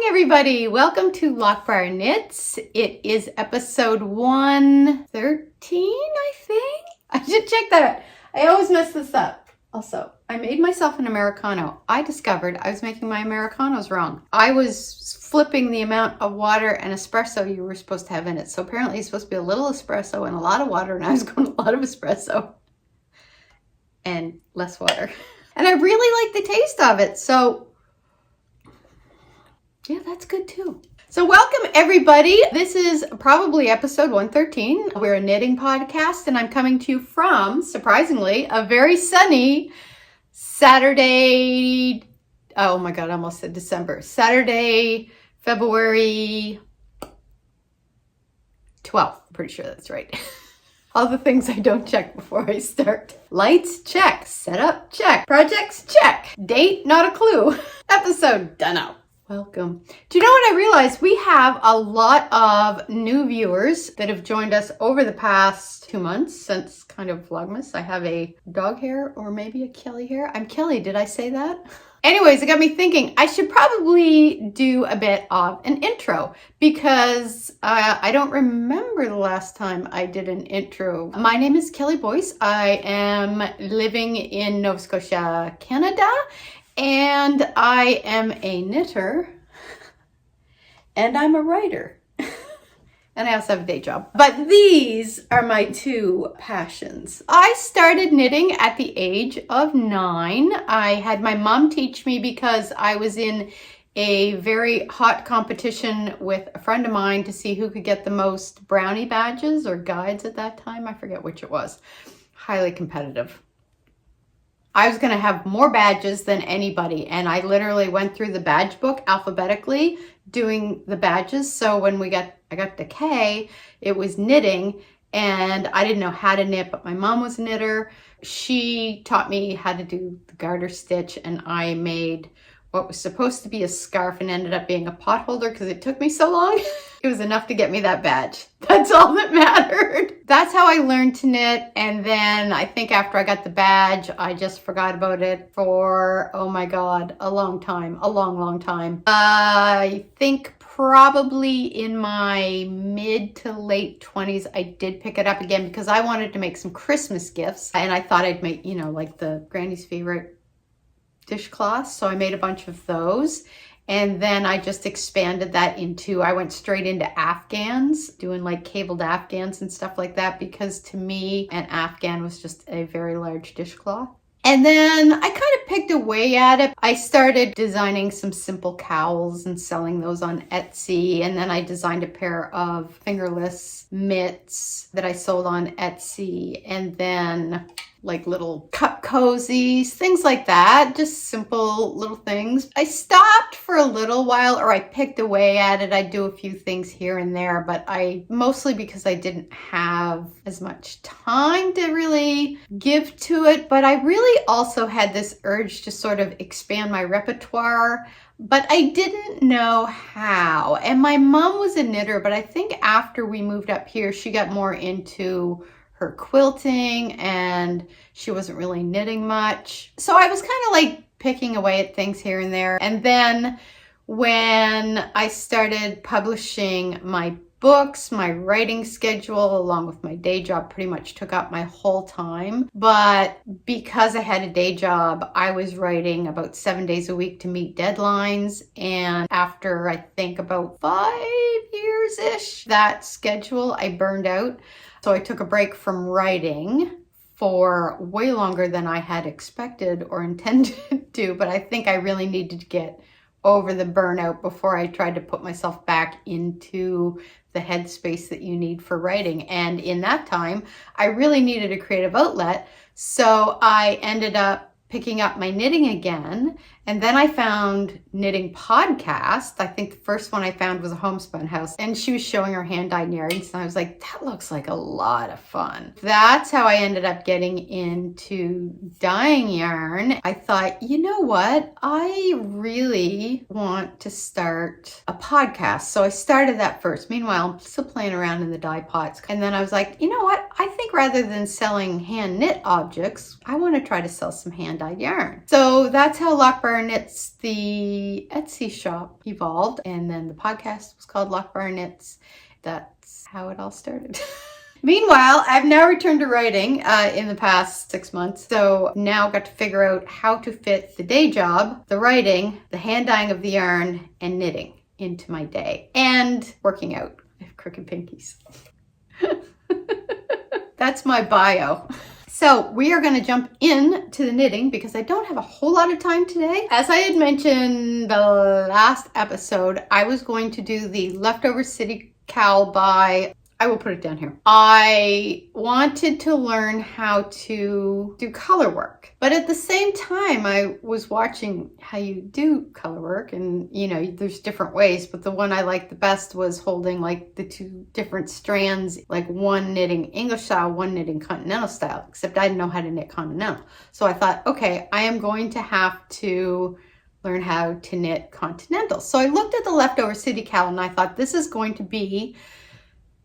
Everybody, welcome to Loch Briar Knits. It is episode 113, I think. I should check that. I always mess this up. Also, I made myself an Americano. I discovered I was making my Americanos wrong. I was flipping the amount of water and espresso you were supposed to have in it. So apparently it's supposed to be a little espresso and a lot of water, and I was going a lot of espresso and less water. And I really like the taste of it, so yeah, that's good too. So welcome everybody. This is probably episode 113. We're a knitting podcast and I'm coming to you from, surprisingly, a very sunny Saturday. Oh my God, I almost said December. Saturday, February 12th. Pretty sure that's right. All the things I don't check before I start. Lights, check. Setup, check. Projects, check. Date, not a clue. Episode, dunno. Welcome. Do you know what I realized? We have a lot of new viewers that have joined us over the past 2 months since kind of Vlogmas. I have a dog hair or maybe a Kelly hair. I'm Kelly, did I say that? Anyways, it got me thinking I should probably do a bit of an intro because I don't remember the last time I did an intro. My name is Kelly Boyce. I am living in Nova Scotia, Canada. And I am a knitter, and I'm a writer, and I also have a day job. But these are my two passions. I started knitting at the age of 9. I had my mom teach me because I was in a very hot competition with a friend of mine to see who could get the most brownie badges or guides at that time. I forget which it was. Highly competitive. I was going to have more badges than anybody, and I literally went through the badge book alphabetically doing the badges. So when I got to K, it was knitting, and I didn't know how to knit, but my mom was a knitter. She taught me how to do the garter stitch, and I made what was supposed to be a scarf and ended up being a pot holder because it took me so long. It was enough to get me that badge. That's all that mattered. That's how I learned to knit. And then I think after I got the badge, I just forgot about it for, oh my God, a long time, a long, long time. I think probably in my mid to late 20s, I did pick it up again because I wanted to make some Christmas gifts. And I thought I'd make, like the Granny's favorite dishcloths. So I made a bunch of those. And then I just expanded that I went straight into Afghans, doing like cabled Afghans and stuff like that, because to me, an Afghan was just a very large dishcloth. And then I kind of picked away at it. I started designing some simple cowls and selling those on Etsy. And then I designed a pair of fingerless mitts that I sold on Etsy. And then like little cup cozies, things like that, just simple little things. I stopped for a little while, or I picked away at it. I do a few things here and there, but mostly because I didn't have as much time to really give to it. But I really also had this urge to sort of expand my repertoire, but I didn't know how. And my mom was a knitter, but I think after we moved up here, she got more into her quilting and she wasn't really knitting much. So I was kind of like picking away at things here and there. And then when I started publishing my books, my writing schedule along with my day job pretty much took up my whole time. But because I had a day job, I was writing about 7 days a week to meet deadlines. And after I think about 5 years-ish, that schedule, I burned out. So I took a break from writing for way longer than I had expected or intended to, but I think I really needed to get over the burnout before I tried to put myself back into the headspace that you need for writing. And in that time, I really needed a creative outlet. So I ended up picking up my knitting again. And then I found knitting podcast. I think the first one I found was a homespun house, and she was showing her hand-dyed yarns. And I was like, that looks like a lot of fun. That's how I ended up getting into dyeing yarn. I thought, you know what? I really I want to start a podcast. So I started that first. Meanwhile, I'm still playing around in the dye pots. And then I was like, you know what? I think rather than selling hand knit objects, I want to try to sell some hand dyed yarn. So that's how Loch Briar Knits, the Etsy shop, evolved. And then the podcast was called Loch Briar Knits. That's how it all started. Meanwhile, I've now returned to writing in the past 6 months. So now I've got to figure out how to fit the day job, the writing, the hand dyeing of the yarn, and knitting into my day. And working out. I have crooked pinkies. That's my bio. So we are going to jump into the knitting because I don't have a whole lot of time today. As I had mentioned the last episode, I was going to do the Leftover City cowl by... I will put it down here. I wanted to learn how to do color work, but at the same time, I was watching how you do color work, and you know, there's different ways, but the one I liked the best was holding like the two different strands, like one knitting English style, one knitting continental style, except I didn't know how to knit continental. So I thought, okay, I am going to have to learn how to knit continental. So I looked at the Leftover City cowl and I thought this is going to be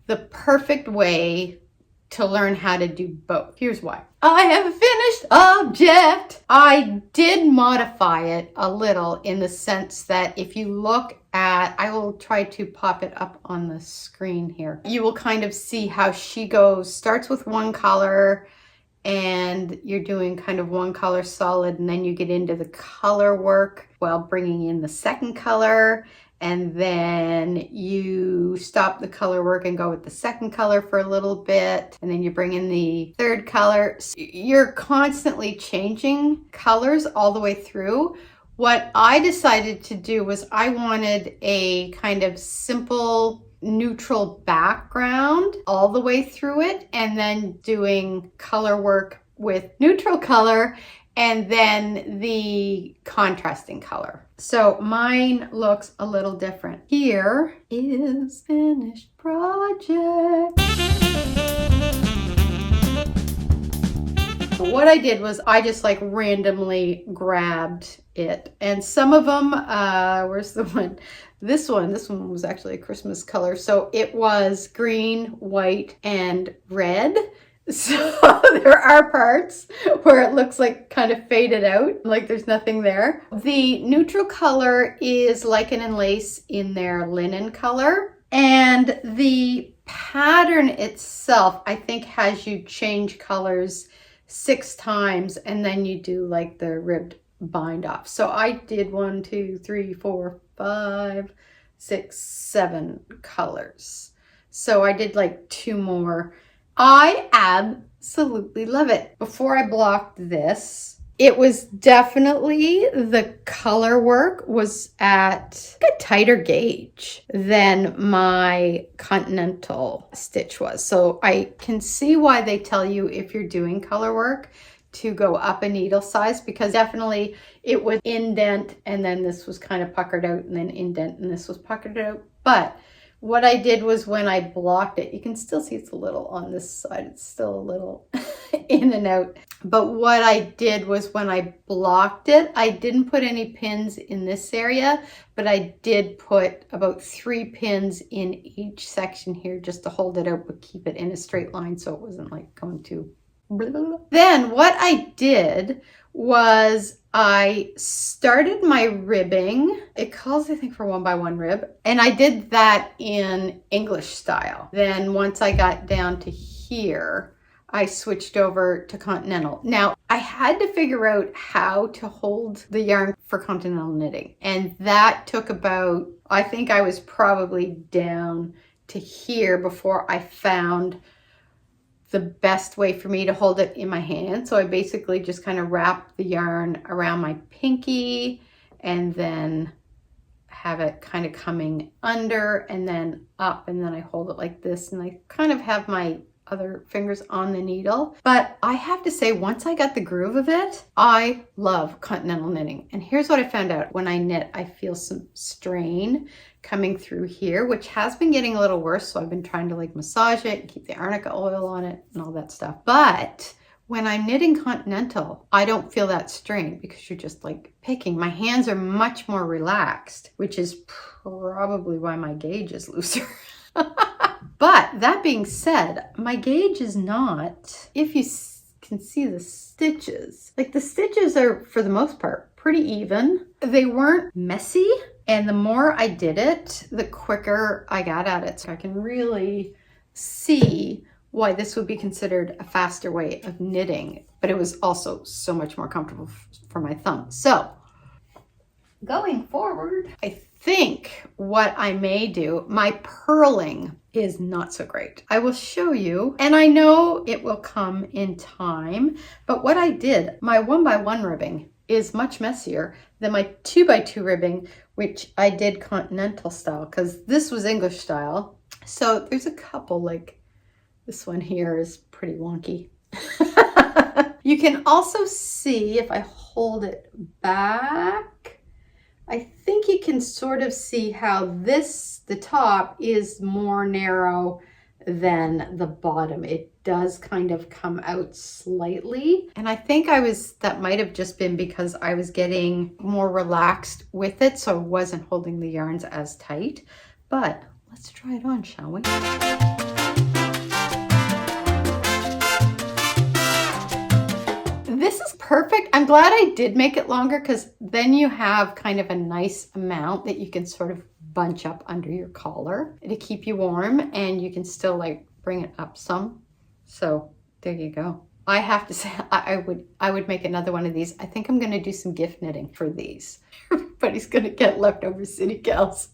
the perfect way to learn how to do both. Here's why. I have a finished object. I did modify it a little in the sense that if you look at, I will try to pop it up on the screen here. You will kind of see how she starts with one color and you're doing kind of one color solid, and then you get into the color work while bringing in the second color. And then you stop the color work and go with the second color for a little bit. And then you bring in the third color. So you're constantly changing colors all the way through. What I decided to do was I wanted a kind of simple neutral background all the way through it. And then doing color work with neutral color and then the contrasting color. So mine looks a little different. Here is finished project. What I did was I just like randomly grabbed it. And some of them, where's the one? This one was actually a Christmas color. So it was green, white, and red. So there are parts where it looks like kind of faded out, like there's nothing there. The neutral color is lichen and lace in their linen color. And the pattern itself, I think, has you change colors 6 times and then you do like the ribbed bind off. So I did 1, 2, 3, 4, 5, 6, 7 colors. So I did like 2 more. I absolutely love it. Before I blocked this, it was definitely, the color work was at a tighter gauge than my continental stitch was. So I can see why they tell you if you're doing color work to go up a needle size, because definitely it would indent and then this was kind of puckered out and then indent and this was puckered out. But what I did was when I blocked it, you can still see it's a little on this side. It's still a little in and out. But what I did was when I blocked it, I didn't put any pins in this area, but I did put about 3 pins in each section here just to hold it out, but keep it in a straight line so it wasn't like going to blah, blah, blah. Then what I did was I started my ribbing. It calls, I think, for 1x1 rib. And I did that in English style. Then once I got down to here, I switched over to continental. Now, I had to figure out how to hold the yarn for continental knitting. And that took about, I think I was probably down to here before I found the best way for me to hold it in my hand. So I basically just kind of wrap the yarn around my pinky and then have it kind of coming under and then up, and then I hold it like this, and I kind of have my other fingers on the needle. But I have to say, once I got the groove of it, I love continental knitting. And here's what I found out. When I knit, I feel some strain coming through here, which has been getting a little worse. So I've been trying to like massage it and keep the arnica oil on it and all that stuff. But when I'm knitting continental, I don't feel that strain because you're just like picking. My hands are much more relaxed, which is probably why my gauge is looser. But that being said, my gauge is not, if you can see the stitches, like the stitches are for the most part pretty even. They weren't messy. And the more I did it, the quicker I got at it. So I can really see why this would be considered a faster way of knitting, but it was also so much more comfortable for my thumb. So going forward, I think what I may do, my purling is not so great. I will show you, and I know it will come in time, but what I did, my 1x1 ribbing is much messier than my 2x2 ribbing, which I did continental style, because this was English style. So there's a couple, like this one here is pretty wonky. You can also see if I hold it back, I think you can sort of see how the top is more narrow than the bottom. It does kind of come out slightly. And I think that might have just been because I was getting more relaxed with it, so I wasn't holding the yarns as tight. But let's try it on, shall we? This is perfect. I'm glad I did make it longer because then you have kind of a nice amount that you can sort of bunch up under your collar to keep you warm, and you can still like bring it up some. So there you go. I have to say I would make another one of these. I think I'm going to do some gift knitting for these. Everybody's going to get leftover city gals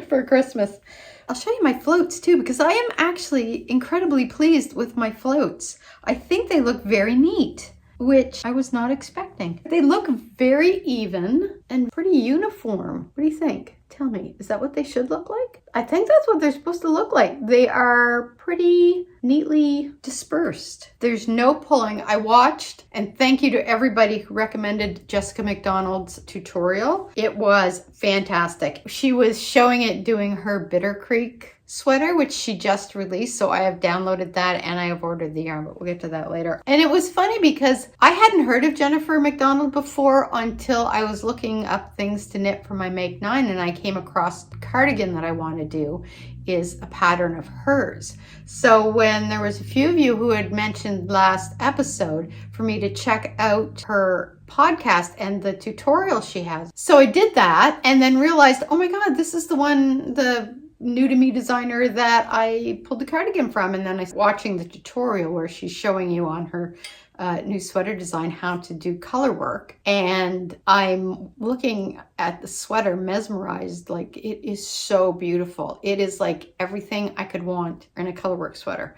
for Christmas. I'll show you my floats too, because I am actually incredibly pleased with my floats. I think they look very neat, which I was not expecting. They look very even and pretty uniform. What do you think? Tell me, is that what they should look like? I think that's what they're supposed to look like. They are pretty neatly dispersed. There's no pulling. I watched, and thank you to everybody who recommended Jessica McDonald's tutorial. It was fantastic. She was showing it doing her Bitter Creek sweater, which she just released, so I have downloaded that and I have ordered the yarn, but we'll get to that later. And it was funny because I hadn't heard of Jennifer McDonald before until I was looking up things to knit for my Make 9, and I came across the cardigan that I want to do is a pattern of hers. So when there was a few of you who had mentioned last episode for me to check out her podcast and the tutorial she has, so I did that and then realized, oh my god, this is the new to me designer that I pulled the cardigan from. And then I was watching the tutorial where she's showing you on her new sweater design how to do color work, and I'm looking at the sweater mesmerized. Like, it is so beautiful. It is like everything I could want in a colorwork sweater.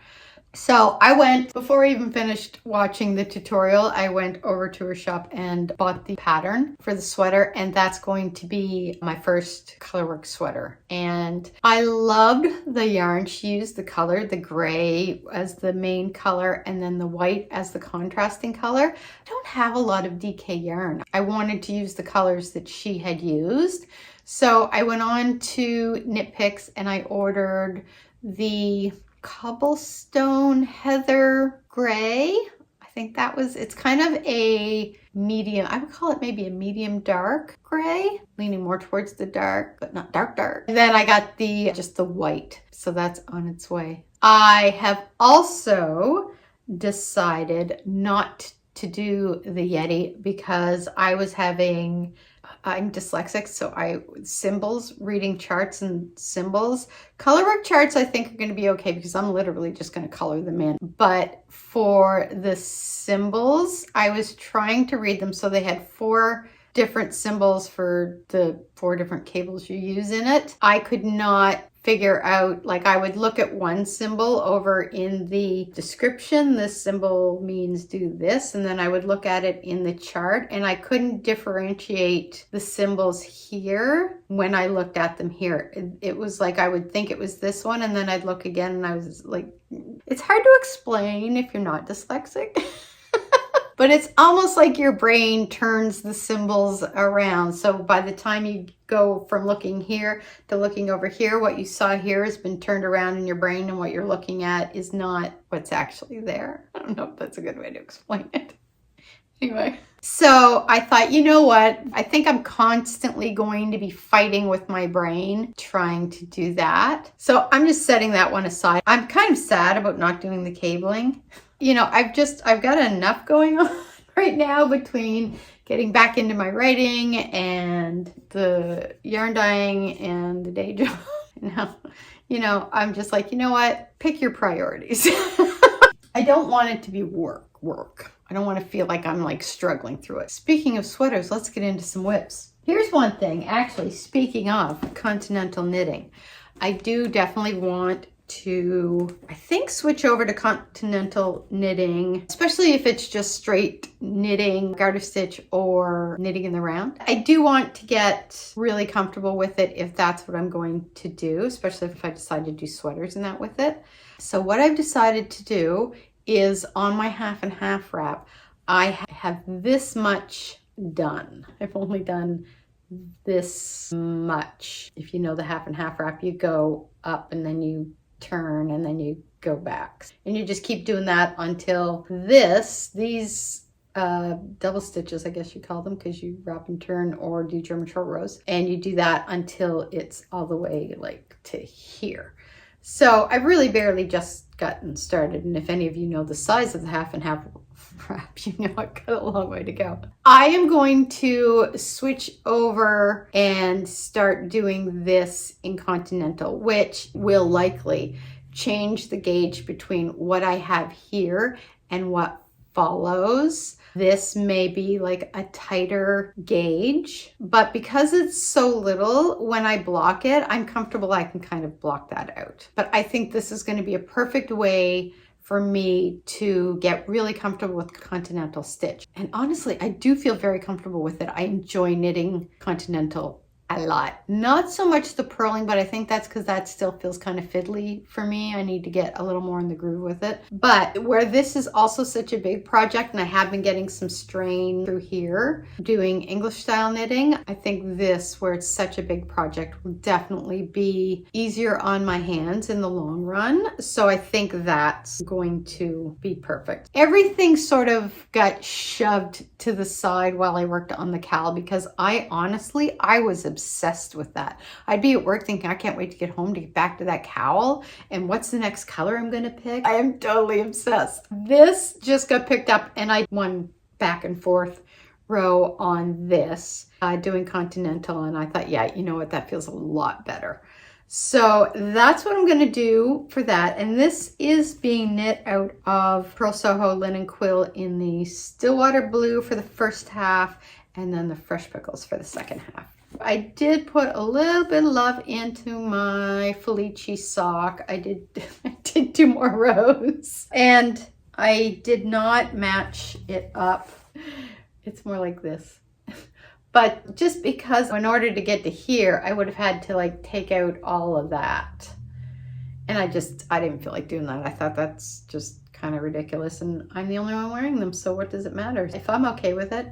So I went, before I even finished watching the tutorial, I went over to her shop and bought the pattern for the sweater, and that's going to be my first colorwork sweater. And I loved the yarn. She used the color, the gray as the main color, and then the white as the contrasting color. I don't have a lot of DK yarn. I wanted to use the colors that she had used. So I went on to Knit Picks and I ordered the cobblestone heather gray. I think that was, it's kind of a medium, I would call it maybe a medium dark gray, leaning more towards the dark, but not dark dark. And then I got just the white, so that's on its way. I have also decided not to do the Yeti because I'm dyslexic, so symbols, reading charts and symbols. Colorwork charts I think are going to be okay because I'm literally just going to color them in. But for the symbols, I was trying to read them, so they had 4 different symbols for the 4 different cables you use in it. I could not figure out, like, I would look at one symbol over in the description, this symbol means do this, and then I would look at it in the chart, and I couldn't differentiate the symbols here when I looked at them here. It was like I would think it was this one, and then I'd look again and I was like, it's hard to explain if you're not dyslexic. But it's almost like your brain turns the symbols around. So by the time you go from looking here to looking over here, what you saw here has been turned around in your brain, and what you're looking at is not what's actually there. I don't don't know if that's a good way to explain it. Anyway, so I thought, you know what? I think I'm constantly going to be fighting with my brain trying to do that. So I'm just setting that one aside. I'm kind of sad about not doing the cabling. You know, I've got enough going on right now between getting back into my writing and the yarn dyeing and the day job. Now, you know, I'm just like, you know what? Pick your priorities. I don't want it to be work. I don't want to feel like I'm like struggling through it. Speaking of sweaters, let's get into some whips. Here's one thing, actually, speaking of continental knitting, I do definitely want to, I think, switch over to continental knitting, especially if it's just straight knitting, garter stitch, or knitting in the round. I do want to get really comfortable with it if that's what I'm going to do, especially if I decide to do sweaters and that with it. So what I've decided to do is on my half and half wrap, I have this much done. I've only done this much. If you know the half and half wrap, you go up and then you turn and then you go back. And you just keep doing that until these double stitches, I guess you call them, because you wrap and turn or do German short rows. And you do that until it's all the way like to here. So I've really barely just gotten started, and if any of you know the size of the half and half wrap, you know I've got a long way to go. I am going to switch over and start doing this in continental, which will likely change the gauge between what I have here and what follows. This may be like a tighter gauge, but because it's so little, when I block it, I'm comfortable I can kind of block that out. But I think this is going to be a perfect way for me to get really comfortable with continental stitch. And honestly, I do feel very comfortable with it. I enjoy knitting continental a lot. Not so much the purling, but I think that's because that still feels kind of fiddly for me. I need to get a little more in the groove with it. But where this is also such a big project, and I have been getting some strain through here doing English style knitting, I think this, where it's such a big project, will definitely be easier on my hands in the long run. So I think that's going to be perfect. Everything sort of got shoved to the side while I worked on the cowl, because I was obsessed with that. I'd be at work thinking, I can't wait to get home to get back to that cowl, and what's the next color I'm gonna pick. I am totally obsessed. This just got picked up and I won back and forth row on this doing continental, and I thought, yeah, you know what, that feels a lot better. So that's what I'm going to do for that. And this is being knit out of Purl Soho linen quill in the Stillwater blue for the first half, and then the Fresh Pickles for the second half. I did put a little bit of love into my Felici sock. I did 2 more rows, and I did not match it up. It's more like this. But just because in order to get to here, I would have had to like take out all of that. And I didn't feel like doing that. I thought that's just kind of ridiculous, and I'm the only one wearing them, so what does it matter? If I'm okay with it,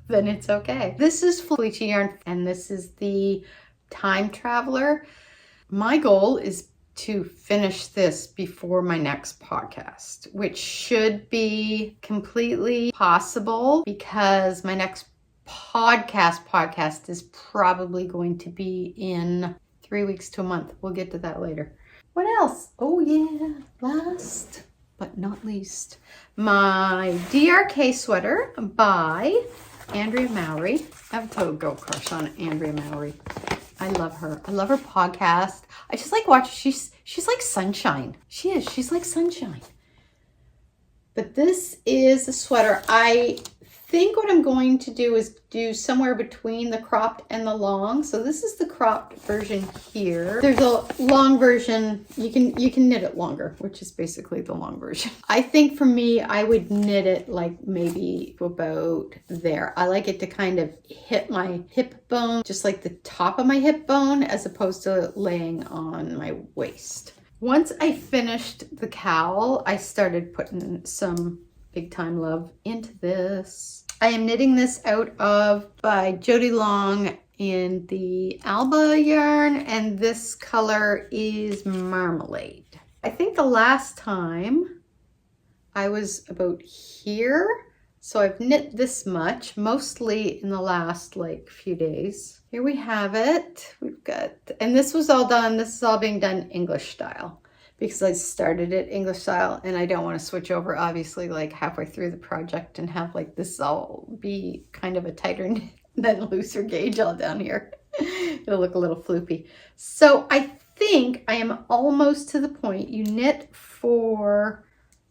then it's okay. This is Felici yarn, and this is the Time Traveler. My goal is to finish this before my next podcast, which should be completely possible because my next podcast is probably going to be in 3 weeks to a month. We'll get to that later. What else? Oh yeah, last but not least, my DRK sweater by Andrea Mowry. I have a total girl crush on Andrea Mowry. I love her. I love her podcast. I just like watching. She's like sunshine. She is. She's like sunshine. But this is a sweater. I think what I'm going to do is do somewhere between the cropped and the long. So this is the cropped version here. There's a long version. You can knit it longer, which is basically the long version. I think for me, I would knit it like maybe about there. I like it to kind of hit my hip bone, just like the top of my hip bone, as opposed to laying on my waist. Once I finished the cowl, I started putting some big time love into this. I am knitting this out of by Jody Long in the Alba yarn, and this color is Marmalade. I think the last time I was about here. So I've knit this much, mostly in the last like few days. Here we have it. We've got, and this was all done, this is all being done English style because I started it English style and I don't want to switch over obviously like halfway through the project and have like this all be kind of a tighter knit than looser gauge all down here. It'll look a little floopy. So I think I am almost to the point. You knit for,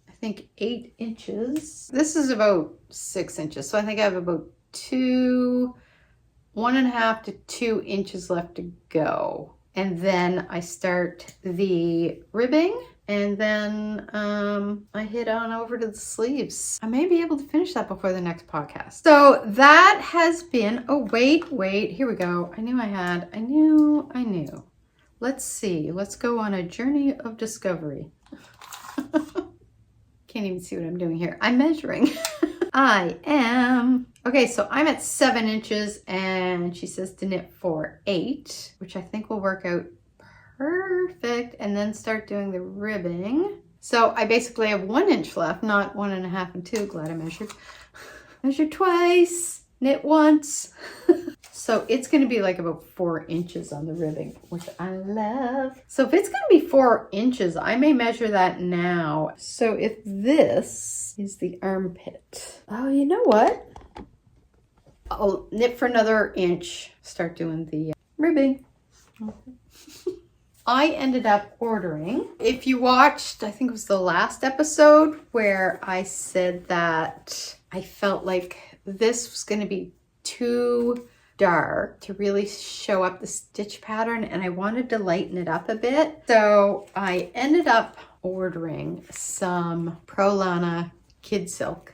I think 8 inches. This is about 6 inches. So I think I have about 1.5 to 2 inches left to go. And then I start the ribbing and then I hit on over to the sleeves. I may be able to finish that before the next podcast. So that has been, oh, wait, here we go. I knew. Let's see, let's go on a journey of discovery. Can't even see what I'm doing here. I'm measuring. Okay, so I'm at 7 inches and she says to knit for 8, which I think will work out perfect, and then start doing the ribbing. So I basically have 1 inch left, not 1.5 and 2. Glad I measured. Measured twice, knit once. So it's going to be like about 4 inches on the ribbing, which I love. So if it's going to be 4 inches, I may measure that now. So if this is the armpit, oh, you know what? I'll knit for another inch, start doing the ribbing. I ended up ordering, if you watched, I think it was the last episode where I said that I felt like this was going to be too dark to really show up the stitch pattern and I wanted to lighten it up a bit. So I ended up ordering some Prolana Kid Silk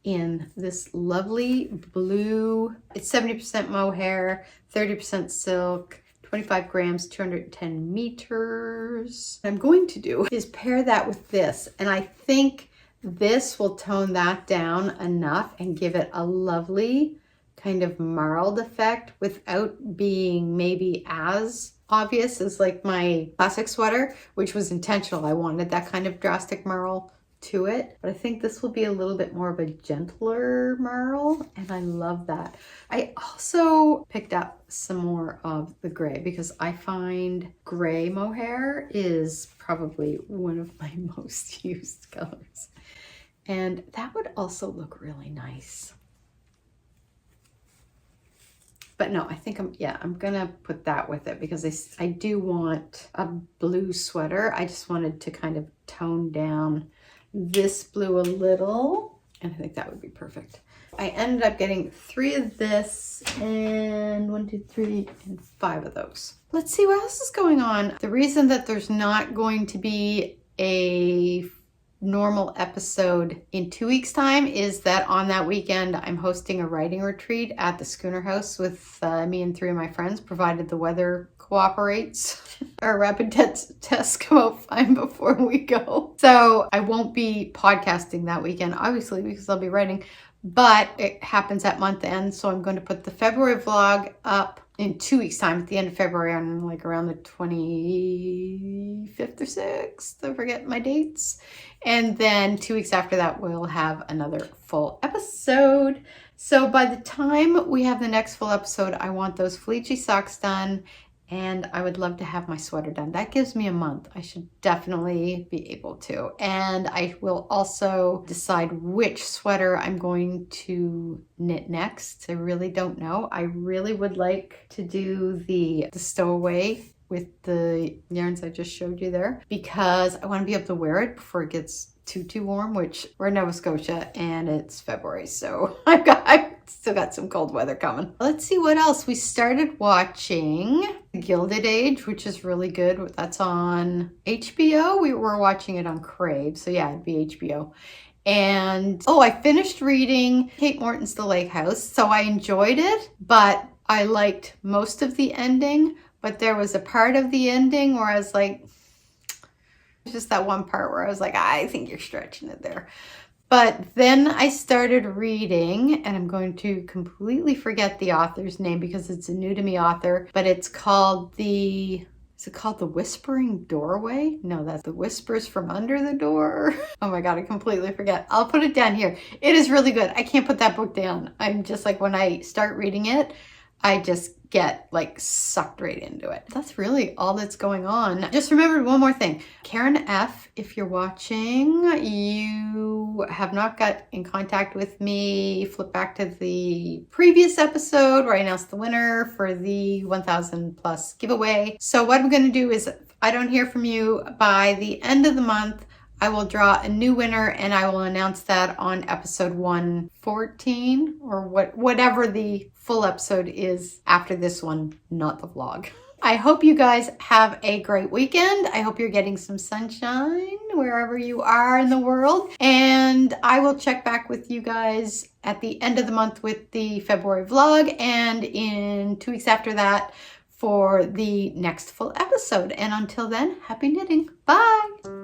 in this lovely blue. It's 70% mohair, 30% silk, 25 grams, 210 meters. What I'm going to do is pair that with this, and I think this will tone that down enough and give it a lovely kind of marled effect without being maybe as obvious as like my classic sweater, which was intentional. I wanted that kind of drastic marl to it, but I think this will be a little bit more of a gentler marl, and I love that. I also picked up some more of the gray because I find gray mohair is probably one of my most used colors, and that would also look really nice. But no, I think I'm gonna put that with it because I do want a blue sweater. I just wanted to kind of tone down this blue a little, and I think that would be perfect. I ended up getting 3 of this and 1, 2, 3, and 5 of those. Let's see what else is going on. The reason that there's not going to be a normal episode in 2 weeks time is that on that weekend I'm hosting a writing retreat at the Schooner House with me and 3 of my friends, provided the weather cooperates. Our rapid tests come out fine before we go. So I won't be podcasting that weekend, obviously, because I'll be writing, but it happens at month end. So I'm going to put the February vlog up in 2 weeks time at the end of February, on like around the 25th or 6th. I forget my dates. And then 2 weeks after that, we'll have another full episode. So by the time we have the next full episode, I want those fleechy socks done, and I would love to have my sweater done. That gives me a month. I should definitely be able to. And I will also decide which sweater I'm going to knit next. I really don't know. I really would like to do the stowaway with the yarns I just showed you there, because I want to be able to wear it before it gets too warm, which we're in Nova Scotia and it's February, so I've still got some cold weather coming. Let's see what else. We started watching Gilded Age, which is really good. That's on HBO. We were watching it on Crave, so yeah, it'd be HBO. And I finished reading Kate Morton's The Lake House, so I enjoyed it, but I liked most of the ending. But there was a part of the ending where I was like, just that one part where I was like, I think you're stretching it there. But then I started reading, and I'm going to completely forget the author's name because it's a new to me author, but it's called Is it called The Whispering Doorway? No, that's The Whispers from Under the Door. Oh my God, I completely forget. I'll put it down here. It is really good. I can't put that book down. I'm just like, when I start reading it, I just get like sucked right into it. That's really all that's going on. Just remembered one more thing. Karen F., if you're watching, you have not got in contact with me, flip back to the previous episode where I announced the winner for the 1,000 plus giveaway. So what I'm going to do is, if I don't hear from you by the end of the month, I will draw a new winner and I will announce that on episode 114 or whatever the full episode is after this one, not the vlog. I hope you guys have a great weekend. I hope you're getting some sunshine wherever you are in the world. And I will check back with you guys at the end of the month with the February vlog and in 2 weeks after that for the next full episode. And until then, happy knitting. Bye.